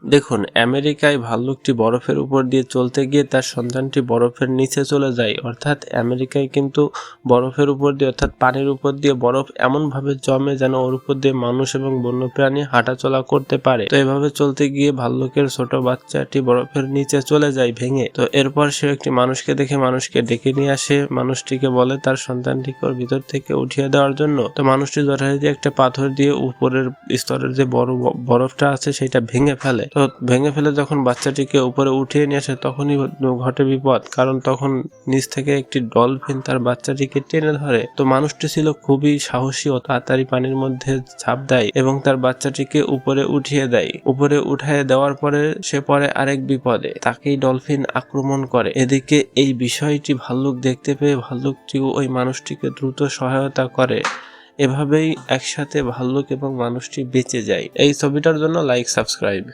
দেখুন, আমেরিকায় ভাল্লুকটি বরফের উপর দিয়ে চলতে গিয়ে তার সন্তানটি বরফের নিচে চলে যায়। অর্থাৎ আমেরিকায় কিন্তু বরফের উপর দিয়ে অর্থাৎ পানির উপর দিয়ে বরফ এমনভাবে জমে যেন ওর উপর দিয়ে মানুষ এবং বন্যপ্রাণী হাঁটাচলা করতে পারে। তো এভাবে চলতে গিয়ে ভাল্লুকের ছোট বাচ্চাটি বরফের নিচে চলে যায় ভেঙে। তো এরপর সে একটি মানুষকে দেখে মানুষকে ডেকে নিয়ে আসে, মানুষটিকে বলে তার সন্তানটিকে ওর ভিতর থেকে উঠিয়ে দেওয়ার জন্য। তো মানুষটি যথারীতি একটা পাথর দিয়ে উপরের স্তরের যে বরফটা আছে সেটা ভেঙে ফেলে। তো ভেঙে ফেলে যখন বাচ্চাটিকে উপরে উঠিয়ে নিয়ে আসে তখনই ঘটে বিপদ, কারণ তখন নিচ থেকে একটি ডলফিন তার বাচ্চাটিকে টেনে ধরে। তো মানুষটি ছিল খুবই সাহসী ও তাড়াতাড়ি পানির মধ্যে ঝাঁপ দেয় এবং তার বাচ্চাটিকে উপরে উঠিয়ে দেয়। উপরে উঠিয়ে দেওয়ার পরে সে পড়ে আরেক বিপদে, তাকেই ডলফিন আক্রমণ করে। এদিকে এই বিষয়টি ভাল্লুক দেখতে পেয়ে ভাল্লুকটিও ওই মানুষটিকে দ্রুত সহায়তা করে। এভাবেই একসাথে ভাল্লুক এবং মানুষটি বেঁচে যায়। এই ছবিটার জন্য লাইক, সাবস্ক্রাইব।